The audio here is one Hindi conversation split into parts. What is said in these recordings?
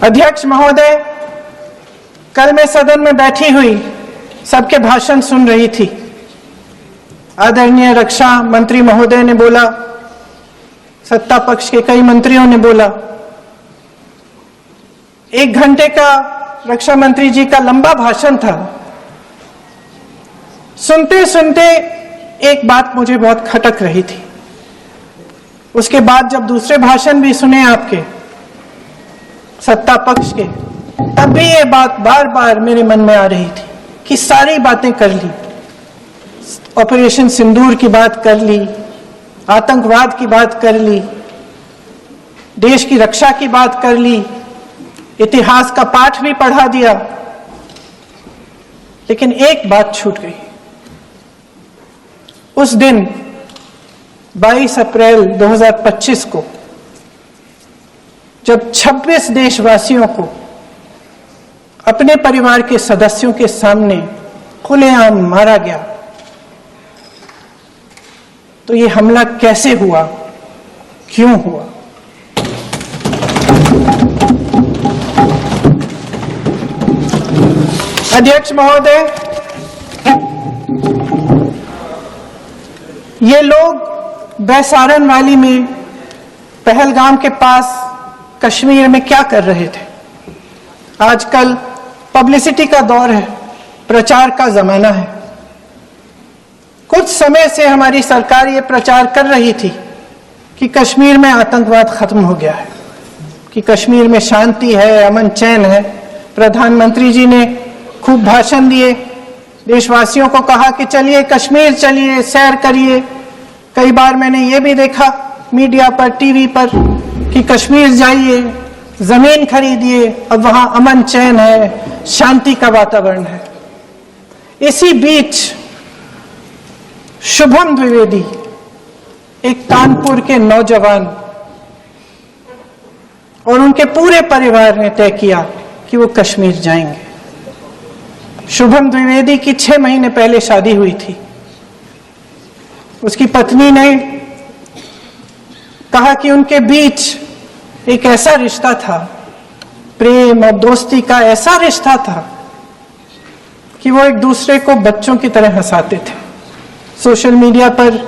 अध्यक्ष महोदय, कल मैं सदन में बैठी हुई सबके भाषण सुन रही थी। आदरणीय रक्षा मंत्री महोदय ने बोला, सत्ता पक्ष के कई मंत्रियों ने बोला। 1 घंटे का रक्षा मंत्री जी का लंबा भाषण था। सुनते सुनते एक बात मुझे बहुत खटक रही थी। उसके बाद जब दूसरे भाषण भी सुने आपके सत्ता पक्ष के, तब भी ये बात बार बार मेरे मन में आ रही थी कि सारी बातें कर ली, ऑपरेशन सिंदूर की बात कर ली, आतंकवाद की बात कर ली, देश की रक्षा की बात कर ली, इतिहास का पाठ भी पढ़ा दिया, लेकिन एक बात छूट गई। उस दिन 22 अप्रैल 2025 को जब 26 देशवासियों को अपने परिवार के सदस्यों के सामने खुलेआम मारा गया, तो ये हमला कैसे हुआ, क्यों हुआ? अध्यक्ष महोदय, ये लोग बैसारन वैली में, पहलगाम के पास कश्मीर में क्या कर रहे थे? आजकल पब्लिसिटी का दौर है, प्रचार का जमाना है। कुछ समय से हमारी सरकार ये प्रचार कर रही थी कि कश्मीर में आतंकवाद खत्म हो गया है, कि कश्मीर में शांति है, अमन चैन है। प्रधानमंत्री जी ने खूब भाषण दिए, देशवासियों को कहा कि चलिए कश्मीर चलिए, सैर करिए। कई बार मैंने ये भी देखा मीडिया पर, टीवी पर कि कश्मीर जाइए, जमीन खरीदिए, अब वहां अमन चैन है, शांति का वातावरण है। इसी बीच शुभम द्विवेदी, एक कानपुर के नौजवान, और उनके पूरे परिवार ने तय किया कि वो कश्मीर जाएंगे। शुभम द्विवेदी की 6 महीने पहले शादी हुई थी। उसकी पत्नी ने कहा कि उनके बीच एक ऐसा रिश्ता था, प्रेम और दोस्ती का ऐसा रिश्ता था कि वो एक दूसरे को बच्चों की तरह हंसाते थे। सोशल मीडिया पर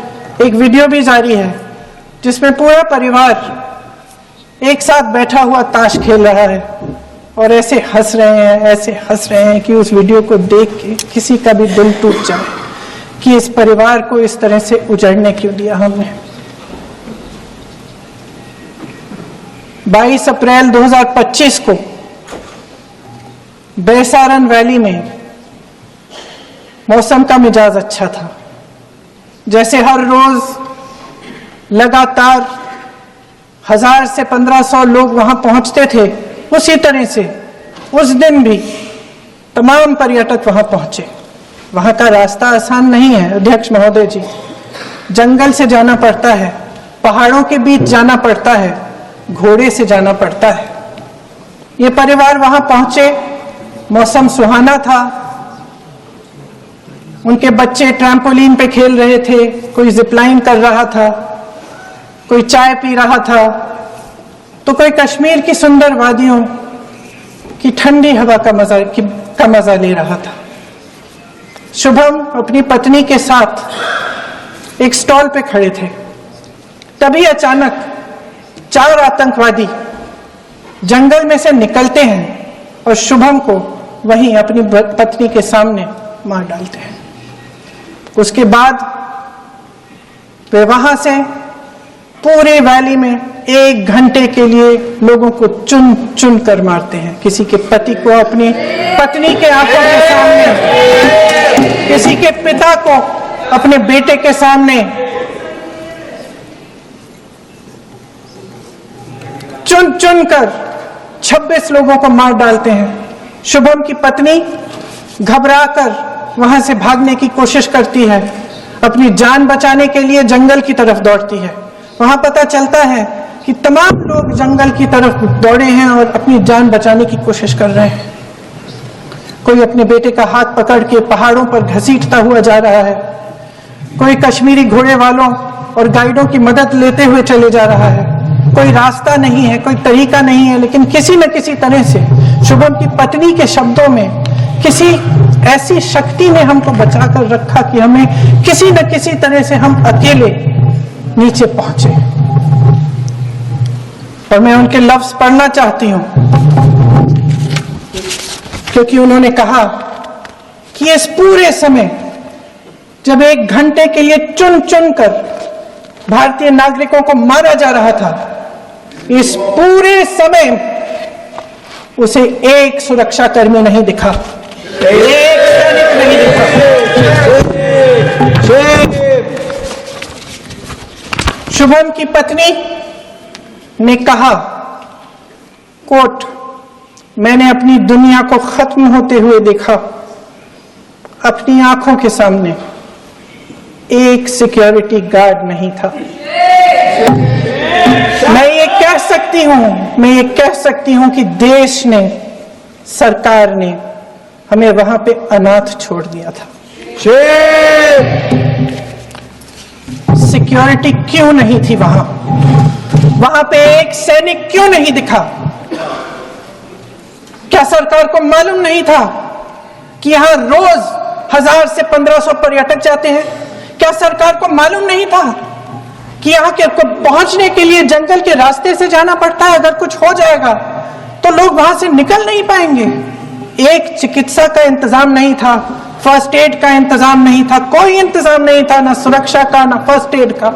एक वीडियो भी जारी है जिसमें पूरा परिवार एक साथ बैठा हुआ ताश खेल रहा है और ऐसे हंस रहे हैं कि उस वीडियो को देख के किसी का भी दिल टूट जाए कि इस परिवार को इस तरह से उजड़ने क्यों दिया हमने। 22 अप्रैल 2025 को बैसारन वैली में मौसम का मिजाज अच्छा था। जैसे हर रोज लगातार 1000 से 1500 लोग वहां पहुंचते थे, उसी तरह से उस दिन भी तमाम पर्यटक वहां पहुंचे। वहां का रास्ता आसान नहीं है अध्यक्ष महोदय जी, जंगल से जाना पड़ता है, पहाड़ों के बीच जाना पड़ता है, घोड़े से जाना पड़ता है। ये परिवार वहां पहुंचे, मौसम सुहाना था, उनके बच्चे ट्रैम्पोलिन पे खेल रहे थे, कोई जिपलाइन कर रहा था, कोई चाय पी रहा था, तो कोई कश्मीर की सुंदर वादियों की ठंडी हवा का मजा ले रहा था। शुभम अपनी पत्नी के साथ एक स्टॉल पे खड़े थे। तभी अचानक 4 आतंकवादी जंगल में से निकलते हैं और शुभम को वहीं अपनी पत्नी के सामने मार डालते हैं। उसके बाद वे वहां से पूरे वैली में 1 घंटे के लिए लोगों को चुन चुन कर मारते हैं। किसी के पति को अपनी पत्नी के आंखों के सामने, किसी के पिता को अपने बेटे के सामने, चुन चुन कर 26 लोगों को मार डालते हैं। शुभम की पत्नी घबराकर वहां से भागने की कोशिश करती है, अपनी जान बचाने के लिए जंगल की तरफ दौड़ती है। वहां पता चलता है कि तमाम लोग जंगल की तरफ दौड़े हैं और अपनी जान बचाने की कोशिश कर रहे हैं। कोई अपने बेटे का हाथ पकड़ के पहाड़ों पर घसीटता हुआ जा रहा है, कोई कश्मीरी घोड़े वालों और गाइडों की मदद लेते हुए चले जा रहा है, कोई रास्ता नहीं है, कोई तरीका नहीं है, लेकिन किसी न किसी तरह से शुभम की पत्नी के शब्दों में किसी ऐसी शक्ति ने हमको बचा कर रखा कि हमें किसी न किसी तरह से हम अकेले नीचे पहुंचे। और मैं उनके लफ्ज पढ़ना चाहती हूं, क्योंकि उन्होंने कहा कि इस पूरे समय जब 1 घंटे के लिए चुन चुन कर भारतीय नागरिकों को मारा जा रहा था, इस पूरे समय उसे एक सुरक्षाकर्मी नहीं दिखा, एक सैनिक नहीं दिखा। शुभम की पत्नी ने कहा, कोट, मैंने अपनी दुनिया को खत्म होते हुए देखा, अपनी आंखों के सामने एक सिक्योरिटी गार्ड नहीं था। मैं ये कह सकती हूं कि देश ने, सरकार ने हमें वहां पे अनाथ छोड़ दिया था। सिक्योरिटी क्यों नहीं थी वहां पे एक सैनिक क्यों नहीं दिखा? क्या सरकार को मालूम नहीं था कि यहां रोज 1000 से 1500 पर्यटक जाते हैं? क्या सरकार को मालूम नहीं था कि यहाँ के पहुंचने के लिए जंगल के रास्ते से जाना पड़ता है? अगर कुछ हो जाएगा तो लोग वहां से निकल नहीं पाएंगे। एक चिकित्सा का इंतजाम नहीं था, फर्स्ट एड का इंतजाम नहीं था, कोई इंतजाम नहीं था, ना सुरक्षा का, ना फर्स्ट एड का।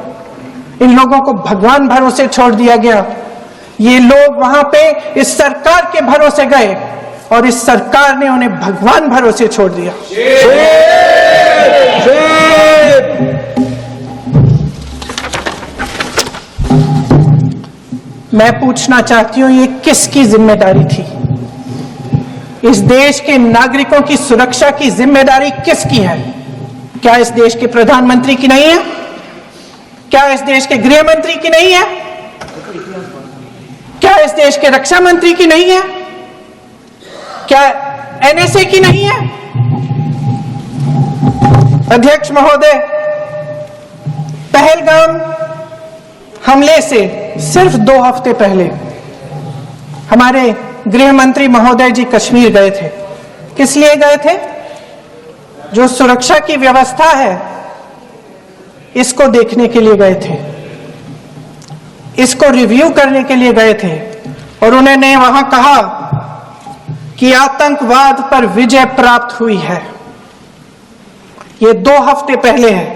इन लोगों को भगवान भरोसे छोड़ दिया गया। ये लोग वहां पे इस सरकार के भरोसे गए और इस सरकार ने उन्हें भगवान भरोसे छोड़ दिया। मैं पूछना चाहती हूं, ये किसकी जिम्मेदारी थी? इस देश के नागरिकों की सुरक्षा की जिम्मेदारी किसकी है? क्या इस देश के प्रधानमंत्री की नहीं है? क्या इस देश के गृह मंत्री की नहीं है? क्या इस देश के रक्षा मंत्री की नहीं है? क्या एनएसए की नहीं है? अध्यक्ष महोदय, पहलगाम हमले से सिर्फ 2 हफ्ते पहले हमारे गृह मंत्री महोदय जी कश्मीर गए थे। किस लिए गए थे? जो सुरक्षा की व्यवस्था है इसको देखने के लिए गए थे, इसको रिव्यू करने के लिए गए थे। और उन्होंने वहां कहा कि आतंकवाद पर विजय प्राप्त हुई है। ये 2 हफ्ते पहले है।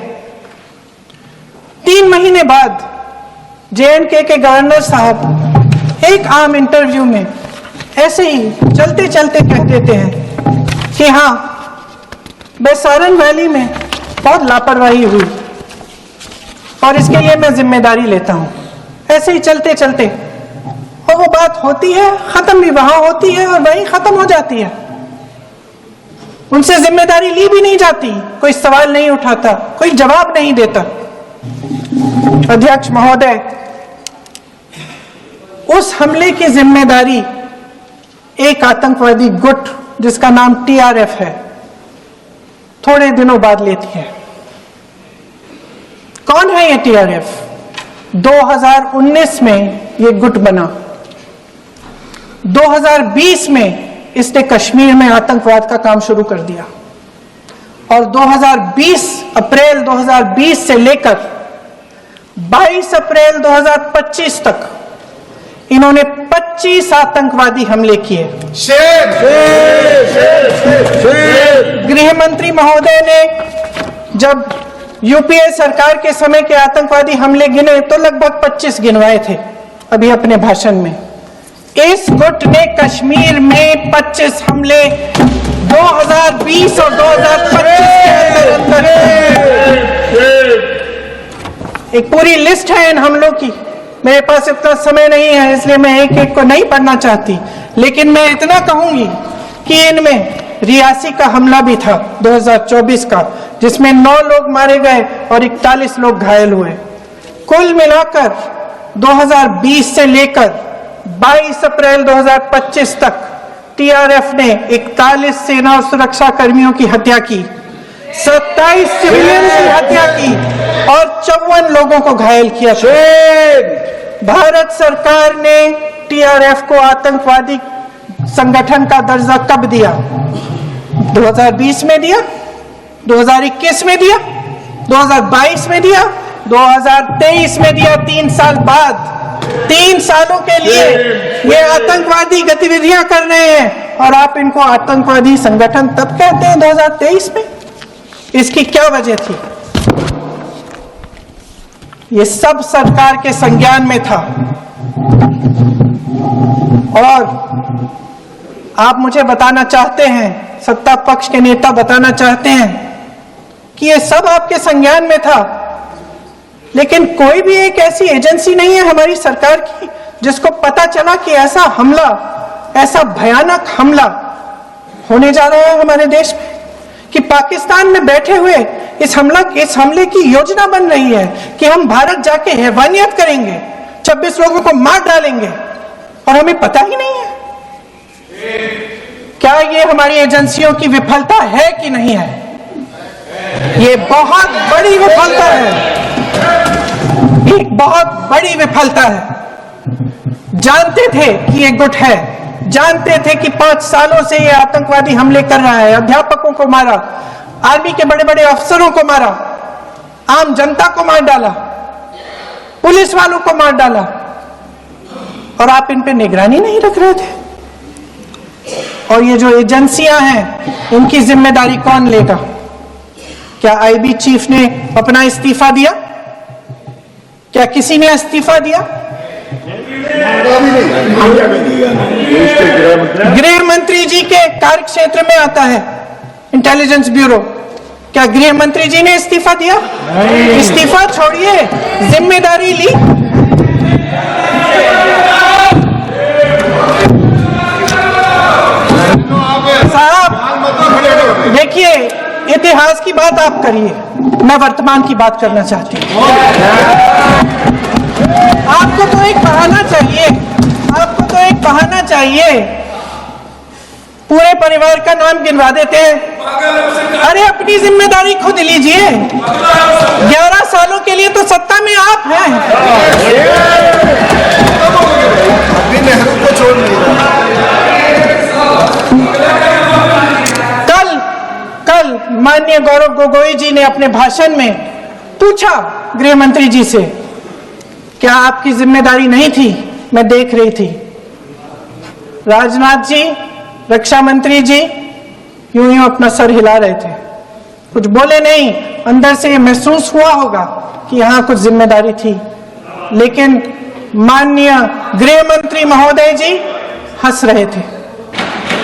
3 महीने बाद JNK के गवर्नर साहब एक आम इंटरव्यू में ऐसे ही चलते चलते कह देते हैं कि हाँ, बेसारन वैली में बहुत लापरवाही हुई और इसके लिए मैं जिम्मेदारी लेता हूं। ऐसे ही चलते चलते, और वो बात होती है, खत्म भी वहां होती है और वहीं खत्म हो जाती है। उनसे जिम्मेदारी ली भी नहीं जाती, कोई सवाल नहीं उठाता, कोई जवाब नहीं देता। अध्यक्ष महोदय, उस हमले की जिम्मेदारी एक आतंकवादी गुट जिसका नाम TRF है थोड़े दिनों बाद लेती है। कौन है ये TRF? 2019 में ये गुट बना। 2020 में इसने कश्मीर में आतंकवाद का काम शुरू कर दिया और 2020 अप्रैल 2020 से लेकर 22 अप्रैल 2025 तक इन्होंने 25 आतंकवादी हमले किए। गृह मंत्री महोदय ने जब यूपीए सरकार के समय के आतंकवादी हमले गिने तो लगभग 25 गिनवाए थे अभी अपने भाषण में। इस गुट ने कश्मीर में 25 हमले 2020 और 2025 के अंदर एक पूरी लिस्ट है इन हमलों की। मेरे पास इतना समय नहीं है इसलिए मैं एक एक को नहीं पढ़ना चाहती, लेकिन मैं इतना कहूंगी कि इनमें रियासी का हमला भी था 2024 का, जिसमें 9 लोग मारे गए और 41 लोग घायल हुए। कुल मिलाकर 2020 से लेकर 22 अप्रैल 2025 तक TRF ने 41 सेना और सुरक्षा कर्मियों की हत्या की, 27 सिविलियन की हत्या की और 54 लोगों को घायल किया। भारत सरकार ने टीआरएफ को आतंकवादी संगठन का दर्जा कब दिया? 2020 में दिया, 2021 में दिया, 2022 में दिया, 2023 में दिया। 3 साल बाद, 3 सालों के लिए ये आतंकवादी गतिविधियां कर रहे हैं और आप इनको आतंकवादी संगठन तब कहते हैं 2023 में। इसकी क्या वजह थी? ये सब सरकार के संज्ञान में था। और आप मुझे बताना चाहते हैं, सत्ता पक्ष के नेता बताना चाहते हैं कि ये सब आपके संज्ञान में था, लेकिन कोई भी एक ऐसी एजेंसी नहीं है हमारी सरकार की जिसको पता चला कि ऐसा हमला, ऐसा भयानक हमला होने जा रहा है हमारे देश में, कि पाकिस्तान में बैठे हुए इस हमले की योजना बन रही है कि हम भारत जाके हैवानियत करेंगे, 26 लोगों को मार डालेंगे और हमें पता ही नहीं है। क्या ये हमारी एजेंसियों की विफलता है कि नहीं है? ये बहुत बड़ी विफलता है, एक बहुत बड़ी विफलता है। जानते थे कि ये गुट है, जानते थे कि 5 सालों से ये आतंकवादी हमले कर रहा है, अध्यापकों को मारा, आर्मी के बड़े बड़े अफसरों को मारा, आम जनता को मार डाला, पुलिस वालों को मार डाला, और आप इन पे निगरानी नहीं रख रहे थे। और ये जो एजेंसियां हैं, इनकी जिम्मेदारी कौन लेगा? क्या आईबी चीफ ने अपना इस्तीफा दिया? क्या किसी ने इस्तीफा दिया? गृह मंत्री जी के कार्य क्षेत्र में आता है इंटेलिजेंस ब्यूरो। क्या गृह मंत्री जी ने इस्तीफा दिया? इस्तीफा छोड़िए, जिम्मेदारी ली। साहब देखिए, इतिहास की बात आप करिए, मैं वर्तमान की बात करना चाहती हूँ। आपको तो एक बहाना चाहिए, आपको तो एक बहाना चाहिए। पूरे परिवार का नाम गिनवा देते हैं। अरे अपनी जिम्मेदारी खुद लीजिए। 11 सालों के लिए तो सत्ता में आप हैं। कल माननीय गौरव गोगोई जी ने अपने भाषण में पूछा गृह मंत्री जी से, क्या आपकी जिम्मेदारी नहीं थी? मैं देख रही थी। राजनाथ जी, रक्षा मंत्री जी यूं यूं अपना सर हिला रहे थे, कुछ बोले नहीं। अंदर से ये महसूस हुआ होगा कि यहां कुछ जिम्मेदारी थी, लेकिन माननीय गृह मंत्री महोदय जी हंस रहे थे,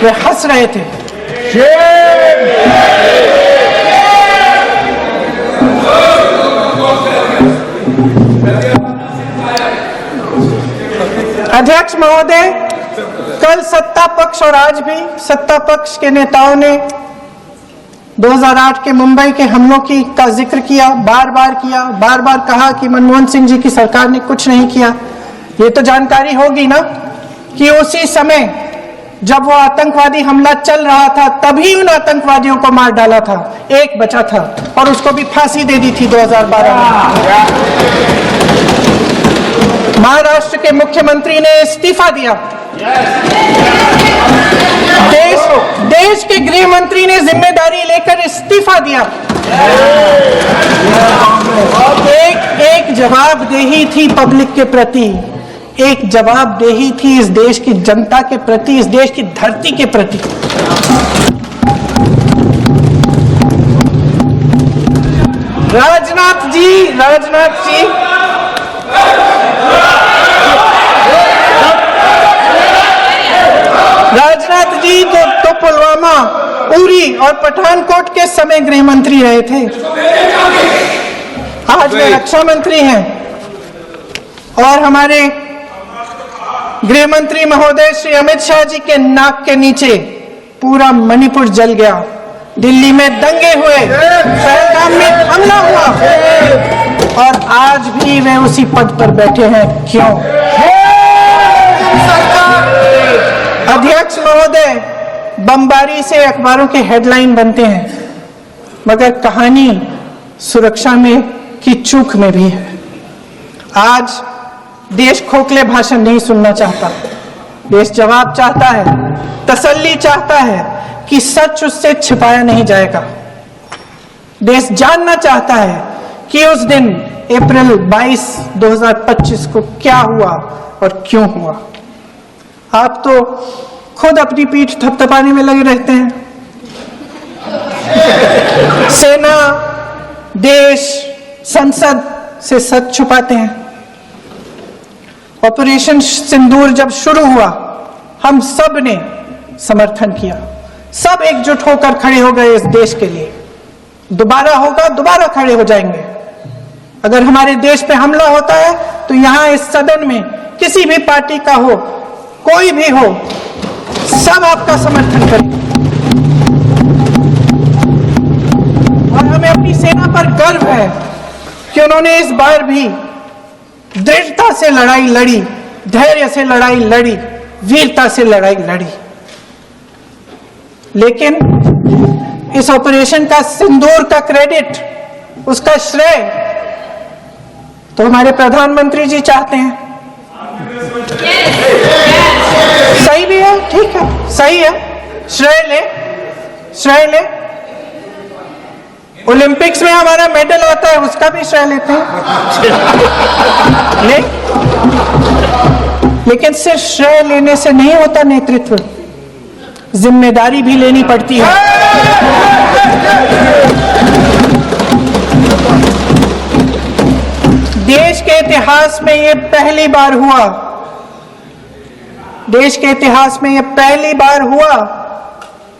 वे हंस रहे थे। अध्यक्ष महोदय, कल सत्ता पक्ष और आज भी सत्ता पक्ष के नेताओं ने 2008 के मुंबई के हमलों का जिक्र किया, बार बार कहा कि मनमोहन सिंह जी की सरकार ने कुछ नहीं किया। ये तो जानकारी होगी ना कि उसी समय जब वो आतंकवादी हमला चल रहा था, तभी उन आतंकवादियों को मार डाला था। एक बचा था और उसको भी फांसी दे दी थी 2012 में। महाराष्ट्र के मुख्यमंत्री ने इस्तीफा दिया। देश के गृह मंत्री ने जिम्मेदारी लेकर इस्तीफा दिया। एक जवाबदेही थी पब्लिक के प्रति, एक जवाबदेही थी इस देश की जनता के प्रति, इस देश की धरती के प्रति। राजनाथ जी तो पुलवामा, उरी और पठानकोट के समय गृह मंत्री रहे थे। आज वे रक्षा मंत्री हैं और हमारे गृह मंत्री महोदय श्री अमित शाह जी के नाक के नीचे पूरा मणिपुर जल गया, दिल्ली में दंगे हुए, पहलगाम में हमला हुआ और आज भी वे उसी पद पर बैठे हैं। क्यों? अध्यक्ष महोदय, बमबारी से अखबारों के हेडलाइन बनते हैं, मगर कहानी सुरक्षा में की चूक में भी है। आज देश खोखले भाषण नहीं सुनना चाहता। देश जवाब चाहता है, तसल्ली चाहता है कि सच उससे छिपाया नहीं जाएगा। देश जानना चाहता है कि उस दिन अप्रैल 22, 2025 को क्या हुआ और क्यों हुआ। आप तो खुद अपनी पीठ थपथपाने में लगे रहते हैं। सेना, देश, संसद से सच छुपाते हैं। ऑपरेशन सिंदूर जब शुरू हुआ, हम सब ने समर्थन किया, सब एकजुट होकर खड़े हो गए इस देश के लिए। दोबारा होगा, दोबारा खड़े हो जाएंगे। अगर हमारे देश पे हमला होता है तो यहां इस सदन में किसी भी पार्टी का हो, कोई भी हो, सब आपका समर्थन करेंगे। और हमें अपनी सेना पर गर्व है कि उन्होंने इस बार भी दृढ़ता से लड़ाई लड़ी, धैर्य से लड़ाई लड़ी, वीरता से लड़ाई लड़ी। लेकिन इस ऑपरेशन का सिंदूर का क्रेडिट, उसका श्रेय तो हमारे प्रधानमंत्री जी चाहते हैं। सही भी है, ठीक है, सही है, श्रेय ले। ओलंपिक्स में हमारा मेडल आता है, उसका भी श्रेय लेते हैं। लेकिन सिर्फ श्रेय लेने से नहीं होता नेतृत्व, जिम्मेदारी भी लेनी पड़ती है। देश के इतिहास में यह पहली बार हुआ, देश के इतिहास में यह पहली बार हुआ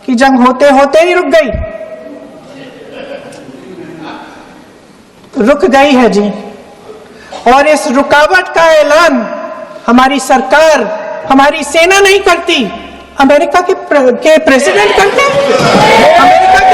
कि जंग होते होते ही रुक गई। रुक गई है जी। और इस रुकावट का ऐलान हमारी सरकार, हमारी सेना नहीं करती, अमेरिका के प्रेसिडेंट करते हैं। अमेरिका